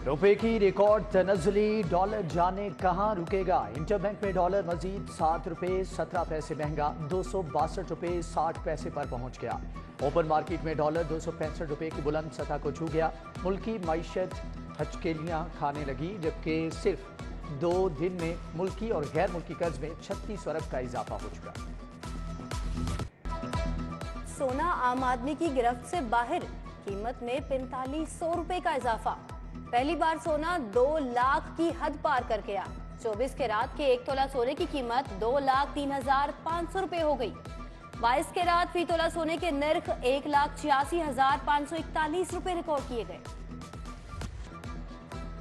रुपए की record तनज़्ज़ुली, dollar जाने कहां रुकेगा। इंटरबैंक में डॉलर मजीद 7 रुपए 17 पैसे महंगा 262 रुपए 60 पैसे पर पहुंच गया। ओपन मार्केट में डॉलर 265 रुपए की बुलंद सतह को छू गया। मुल्की मईशत हचकेलियां खाने लगी, जबकि सिर्फ 2 दिन में मुल्की और गैर मुल्की कर्ज में 36 अरब का इजाफा हो चुका। सोना आम आदमी की गिरफ्त से बाहर, कीमत में 4500 रुपए का इजाफा। पहली बार सोना 2 लाख की हद पार कर गया। 24 कैरात के 1 तोला सोने की कीमत 2,03,500 रुपए हो गई। 22 कैरात फी तोला सोने के नर्ख 1,86,541 रुपए रिकॉर्ड किए गए।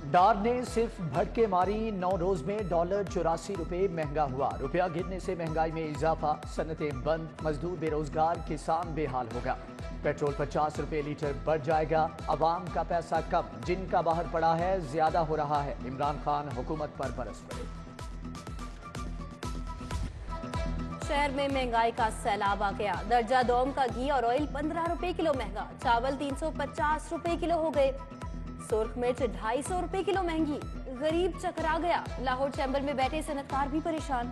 डार ने सिर्फ भटके मारी, 9 रोज में डॉलर 84 रुपए महंगा हुआ। रुपया गिरने से महंगाई में इजाफा, सनतें बंद, मजदूर बेरोजगार, किसान बेहाल होगा। पेट्रोल 50 रुपए लीटर बढ़ जाएगा। अवाम का पैसा कम, जिनका बाहर पड़ा है ज्यादा हो रहा है। इमरान खान हुकूमत पर बरस पड़े। शहर में महंगाई का सैलाब आ गया। दर्जा दोम का घी और ऑयल 15 रुपए किलो महंगा। चावल 350 रुपए किलो हो गए। सुर्ख मिर्च 250 रुपए किलो महंगी। गरीब चकरा गया। लाहौर चैम्बर में बैठे सनतकार भी परेशान,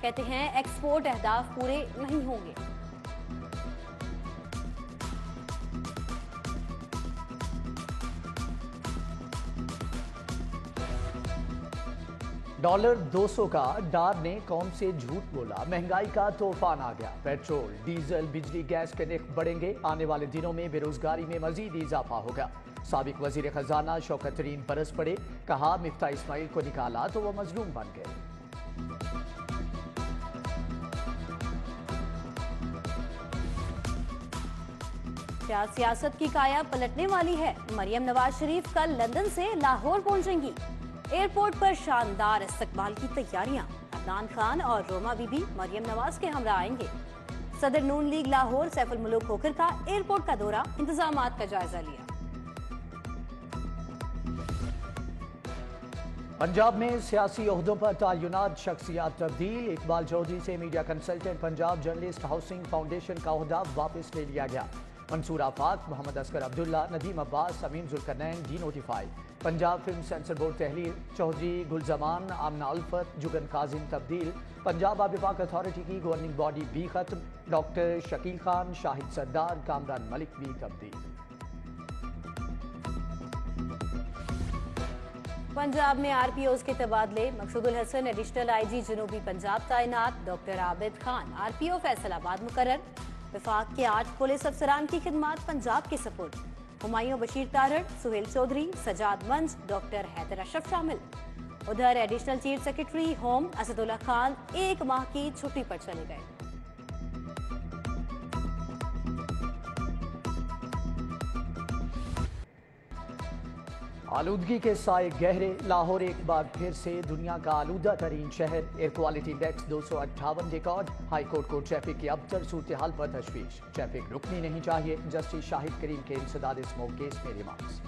कहते हैं एक्सपोर्ट अहदाफ पूरे नहीं होंगे। डॉलर 200 का, डार ने कौम से झूठ बोला। महंगाई का तूफान आ गया। पेट्रोल, डीजल, बिजली, गैस के नर्ख बढ़ेंगे। आने वाले दिनों में बेरोजगारी में मजीद इजाफा होगा। साबिक वजीर खजाना शौकत तरीन बरस पड़े, कहा मिफ्ता इस्माइल को निकाला तो वो मजलूम बन गए। क्या सियासत की काया पलटने वाली है। मरियम नवाज शरीफ कल लंदन से लाहौर पहुंचेंगी। एयरपोर्ट पर शानदार इस्तकबाल की तैयारियां। अदनान खान और रोमा बीबी मरियम नवाज के हमरा आएंगे। सदर नून लीग लाहौर सैफुल मुल्क खोखर का एयरपोर्ट का दौरा, इंतजामात का जायजा लिया। पंजाब में सियासी ओहदों पर तयनात शख्सियात तब्दील। इकबाल चौधरी से media consultant Punjab journalist housing foundation का ओहदा वापस ले लिया गया। Mansoor Afaq, Mohammad Asghar Abdullah, Nadeem Abbas, Amin Zulqarnain denotify. Punjab film censor board तहरीर, चौधरी गुलजमान, आमना उल्फत, जुगन काजिम तब्दील। पंजाब आब पाक अथॉरिटी की गवर्निंग बॉडी भी खत्म। डॉक्टर शकील खान, शाहिद सरदार, कामरान मलिक भी तब्दील। पंजाब में आरपीओज के तबादले। मकसूदुल हसन एडिशनल आईजी जनूबी पंजाब तैनात। डॉक्टर आबिद खान आरपीओ फैसलाबाद मुकर्रर। विफाक के 8 पुलिस अफसरान की खिदमात पंजाब के सपुर्द। हुमायूं बशीर तारड़, सुहेल चौधरी, सजाद मंज, डॉक्टर हैदर अशरफ शामिल। उधर additional chief secretary home Asadullah Khan 1 माह की छुट्टी पर चले गए। आलूदगी के साए गहरे। लाहौर एक बार फिर से दुनिया का आलूदा तरीन शहर। Air quality index 258 record. High court को ट्रैफिक की अबतर सूरत हाल पर तशवीश। ट्रैफिक रुकनी नहीं चाहिए। जस्टिस शाहिद करीम के इंसदाद स्मोक केस में रिमार्क्स।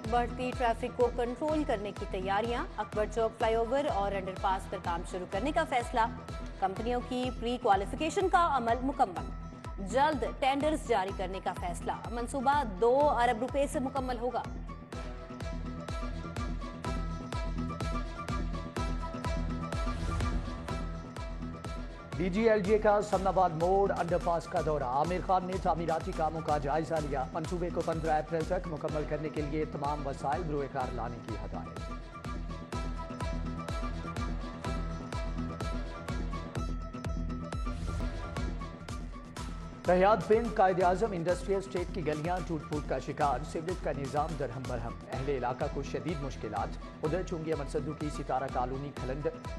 बढ़ती ट्रैफिक को कंट्रोल करने की तैयारियां। अकबर चौक फ्लाईओवर और अंडरपास पर काम शुरू करने का फैसला। कंपनियों की प्री क्वालिफिकेशन का अमल मुकम्मल। जल्द टेंडर्स जारी करने का फैसला। मंसूबा 2 अरब रुपए से मुकम्मल होगा। डीजीएलजे का समनाबाद मोड़ अंडरपास का दौरा। आमिर खान ने तामीराती कामों का जायजा लिया। मंसूबे को 15 अप्रैल तक मुकम्मल करने के लिए तमाम वसाइल बरूएकार लाने की हदायत। रहियात बिन कायदे आजम इंडस्ट्रियल स्टेट की गलियां टूट फूट का शिकार। सिविलियत का निजाम दरहम बरहम। अहले इलाका को शदीद मुश्किलात। उधर चुंगी अमर सद्दू की सितारा कॉलोनी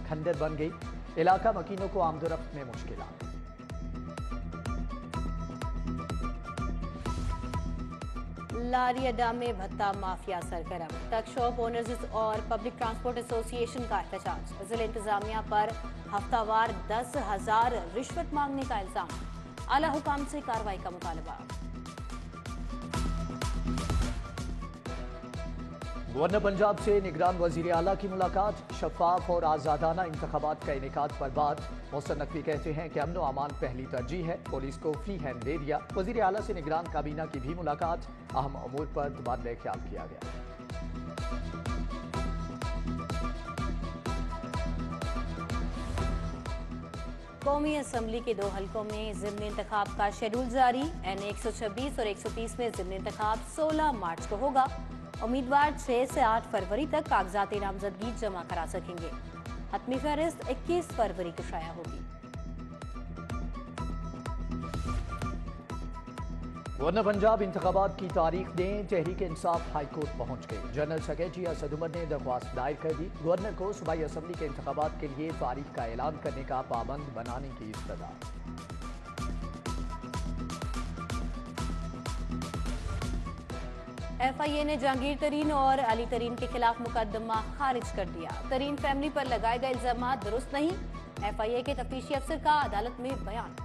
खंडर बन गई। इलाका मकीनों को आमदोरफ्त में मुश्किलात। लारी अड्डा में भत्ता माफिया सरगर्म। टक शॉप ओनर्स और पब्लिक ट्रांसपोर्ट एसोसिएशन का एहतजाज। जिला इंतजामिया पर हफ्तावार 10,000 रिश्वत मांगने का इल्जाम। आला हुकाम से कार्रवाई का मुतालबा। गवर्नर पंजाब से निगरान वजीर आला की मुलाकात। शफाफ और आज़ादाना इंतखाबात का इनेकाद पर बात। मोहसिन नकवी कहते हैं कि अमन अमान पहली तरजीह है, पुलिस को फ्री हैंड दे दिया। वजीर आला से निगरान काबीना की भी मुलाकात। अहम अमूर पर तबादला ख्याल किया गया। कौमी असम्बली के 2 हलकों में ज़िम्नी इंतखाब का शेड्यूल जारी। NA 126 और 130 में ज़िम्नी इंतखाब 16 मार्च को होगा। उम्मीदवार 6 से 8 फरवरी तक कागजाती नामजदगी जमा करा सकेंगे। हतमी फहरिस्त 21 फरवरी को शाया होगी। गवर्नर पंजाब इंतखाबात की तारीख दें। तहरीक इंसाफ हाई कोर्ट पहुंच गई। जनरल सेक्रेटरी असद उमर ने दरख्वास्त दायर कर दी। गवर्नर को सूबाई असम्बली के इंतखाबात के लिए तारीख का ऐलान करने का पाबंद बनाने की इस्तदा। FIA ने जहांगीर तरीन और अली तरीन के खिलाफ मुकदमा खारिज कर दिया। तरीन फैमिली पर लगाए गए इल्जाम दुरुस्त नहीं। FIA के तफ्तीशी अफसर का अदालत में बयान।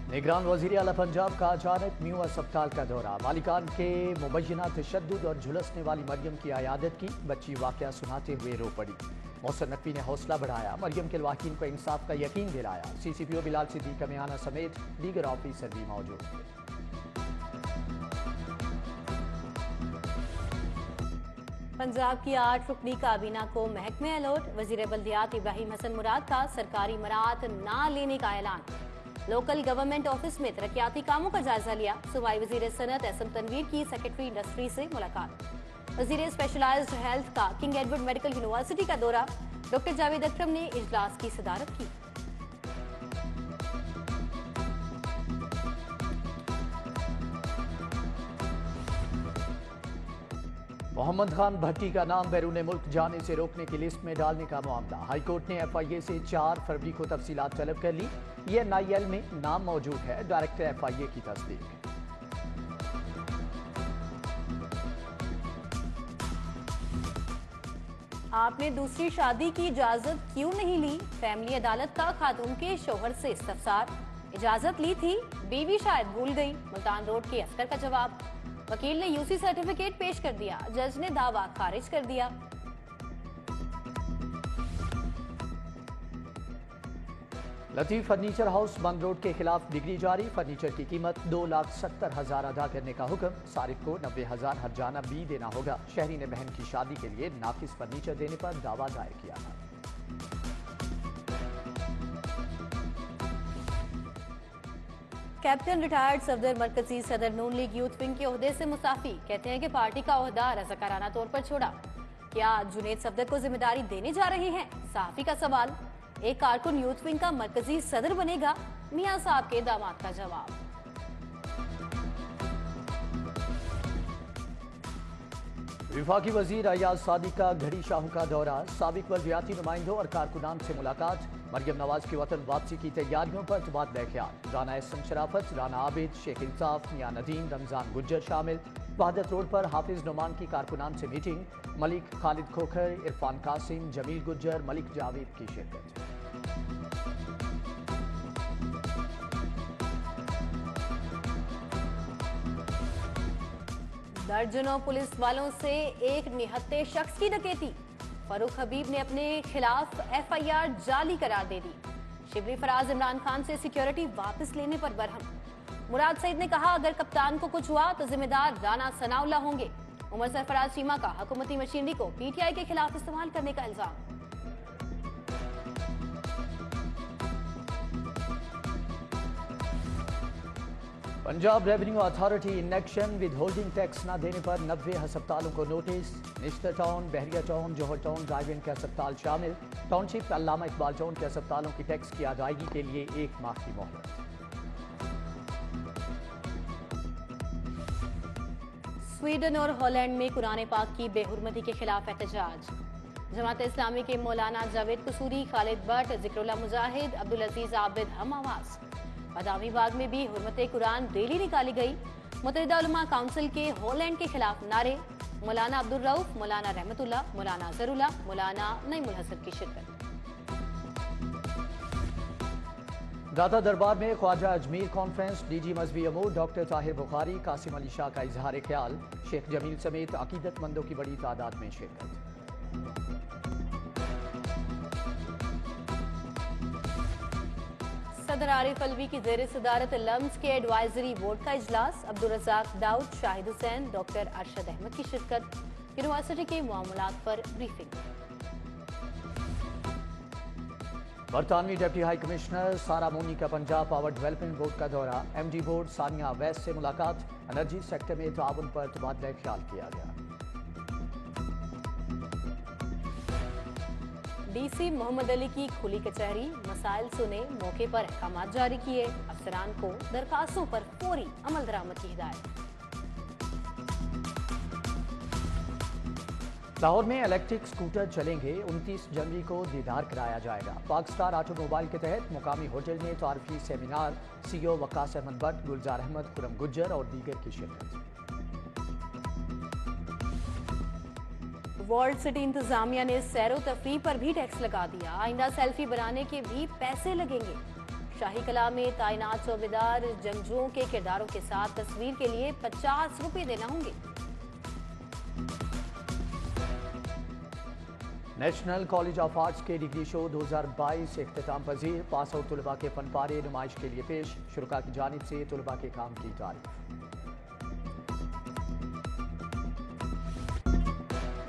निगरान वजीर आला पंजाब का अचानक न्यू अस्पताल का दौरा। मालिकान के मुबैना तशद्दुद और झुलसने वाली मरियम की अयादत की। बच्ची वाकया सुनाते हुए रो पड़ी। मोहसिन नकवी ने हौसला बढ़ाया। मरियम के लवाकिन को इंसाफ का यकीन दिलाया। CCPO बिलाल सिद्दीक कमियाना समेत दीगर ऑफिसर भी मौजूद थे। पंजाब की 8 रुकनी काबीना को महकमे अलर्ट। वजीर बल्दियात इब्राहिम हसन मुराद का सरकारी मराहत ना लेने का ऐलान। लोकल गवर्नमेंट ऑफिस में तरक्याती कामों का जायजा लिया। सूबाई वजीर सनत एसएम तनवीर की सेक्रेटरी इंडस्ट्री से मुलाकात। वजीर स्पेशलाइज्ड हेल्थ का किंग एडवर्ड मेडिकल यूनिवर्सिटी का दौरा। डॉक्टर जावेद अकरम ने इजलास की सदारत की। मोहम्मद खान भट्टी का नाम बैरून मुल्क जाने से रोकने की लिस्ट में डालने का मामला। हाईकोर्ट ने FIA से 4 फरवरी को तफसीलात तलब कर ली। ये NIL में नाम मौजूद है। डायरेक्टर FIA की तस्दीक। आपने दूसरी शादी की इजाजत क्यों नहीं ली? फैमिली अदालत का खातून के शोहर से इस्तफसार। इजाजत ली थी, बीवी शायद भूल गई। मुल्तान रोड के अफसर का जवाब। वकील ने UC सर्टिफिकेट पेश कर दिया। जज ने दावा खारिज कर दिया। लतीफ फर्नीचर हाउस बंद रोड के खिलाफ डिग्री जारी। फर्नीचर की कीमत 2,70,000 अदा करने का हुक्म। सारिफ को 90,000 हर्जाना भी देना होगा। शहरी ने बहन की शादी के लिए नाकिस फर्नीचर देने पर दावा दायर किया था। कैप्टन रिटायर्ड सफदर मरकजी सदर नून लीग यूथ विंग के ओहदे से मुस्ताफी। कहते हैं कि पार्टी का ओहदा रज़ाकाराना तौर पर छोड़ा। क्या जुनेद सफदर को जिम्मेदारी देने जा रहे हैं? सहाफी का सवाल। एक कारकुन यूथ विंग का मरकजी सदर बनेगा? मियां साहब के दामाद का जवाब। विफाकी वजीर अयाज सादिक का घड़ी शाहू का दौरा। साबिक बल्दियाती नुमाइंदों और कारकुनान से मुलाकात। मरियम नवाज की वतन वापसी की तैयारियों पर तबादला ख्याल। राना एहसन शराफत, राना आबिद, शेख इंसाफ, मियां नदीम, रमजान गुज्जर शामिल। वहादत रोड पर हाफिज नुमान की कारकुनान से मीटिंग। मलिक खालिद खोखर, इरफान कासिम, जमील गुज्जर, मलिक जावेद की शिरकत। दर्जनों पुलिस वालों से एक निहत्थे शख्स की डकैती। फरूक हबीब ने अपने खिलाफ FIR जाली करार दे दी। शिबली फराज इमरान खान से सिक्योरिटी वापस लेने पर बरहम। मुराद सईद ने कहा, अगर कप्तान को कुछ हुआ तो जिम्मेदार राना सनाउल्लाह होंगे। उमर सरफराज चीमा का हुकूमती मशीनरी को PTI के खिलाफ इस्तेमाल करने का इल्जाम। Punjab revenue authority inaction with holding tax न देने पर 90 अस्पतालों को नोटिस। निश्तर टाउन, बहरिया टाउन, जौहर टाउन, रायविंड के अस्पताल शामिल। टाउनशिप अल्लामा इकबाल टाउन के अस्पतालों की टैक्स की अदायगी के लिए 1 माह की मोहलत। स्वीडन और हॉलैंड में कुरान पाक की बेहुरमती के खिलाफ एहतजाज। जमात इस्लामी के मौलाना जावेद कसूरी, खालिद भट्ट, जिक्रुल्लाह मुजाहिद, अब्दुल अजीज आबिद हम आवाज। बादामी बाग में भी हुर्मत कुरान रैली निकाली गई। मुत्तहिदा उलमा काउंसिल के हॉलैंड के खिलाफ नारे। मौलाना अब्दुल रऊफ, मौलाना रहमतुल्लाह, मौलाना जरूल्लाह, मौलाना नईमुल हसन की शिरकत। दाता दरबार में ख्वाजा अजमीर कॉन्फ्रेंस, डीजी मजहबी अमूर डॉक्टर ताहिर बुखारी, कासिम अली शाह का इजहार ख्याल, शेख जमील समेत अकीदतमंदों की बड़ी तादाद में शिरकत। सदर आरिफ अलवी की जेर सदारत लम्स के एडवाइजरी बोर्ड का इजलास, अब्दुल रज़ाक दाऊद, शाहिद हुसैन, डॉक्टर अरशद अहमद की शिरकत। यूनिवर्सिटी के मामलात पर ब्रीफिंग। बरतानवी डिप्टी हाई कमिश्नर सारा मोनी का पंजाब पावर डेवलपमेंट बोर्ड का दौरा, एमडी बोर्ड सानिया वैस से मुलाकात, एनर्जी सेक्टर में ताउन पर तबादला ख्याल किया गया। डीसी मोहम्मद अली की खुली कचहरी, मसाइल सुने, मौके पर अहकाम जारी किए, अफसरान को दरखास्तों पर फौरी अमल दरामद की हिदायत। लाहौर में इलेक्ट्रिक स्कूटर चलेंगे, 29 जनवरी को दीदार कराया जाएगा। पाक स्टार ऑटोमोबाइल के तहत मुकामी होटल में तारफी सेमिनार, सीईओ वकास अहमद भट्ट, गुलजार अहमद, खुरम गुज्जर और दीगर की शिरकत। वर्ल्ड सिटी इंतजामिया ने सैरो तफरीह पर भी टैक्स लगा दिया, आइंदा सेल्फी बनाने के भी पैसे लगेंगे। शाही कला में तैनात चौबेदार जंगजुओं के किरदारों के साथ तस्वीर के लिए 50 रुपये देना होंगे। नेशनल कॉलेज ऑफ आर्ट्स के डिग्री शो 2022 इख्तिताम पजीर, पास आउट तलबा के फनपारे नुमाइश के लिए पेश, शुरुका की जानिब से तलबा के काम की तारीफ।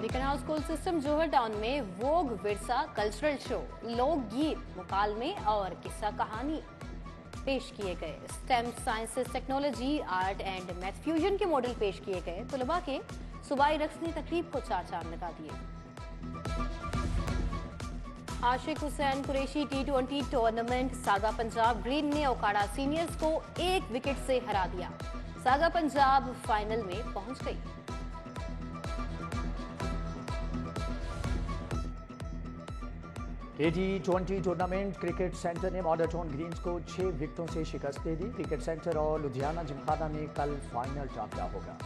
निकना स्कूल सिस्टम जोहर टाउन में वोग विरसा कल्चरल शो, लोकगीत, मुकालमे और किस्सा कहानी पेश किए गए। Stem, sciences, technology, art and math fusion के मॉडल पेश किए गए। तलबा के सूबाई रक्स ने तकरीब को चार चांद लगा दिए। Ashiq Hussain Qureshi T20 tournament, Saga Punjab green ने ओकाड़ा सीनियर्स को 1 विकेट से हरा दिया। सागा पंजाब फाइनल में पहुंच गई। T20 टूर्नामेंट, क्रिकेट सेंटर ने मॉडर्न टाउन ग्रीन्स को 6 विकेटों से शिकस्त दे दी। क्रिकेट सेंटर और लुधियाना जिमखाना में कल फाइनल टाकरा होगा।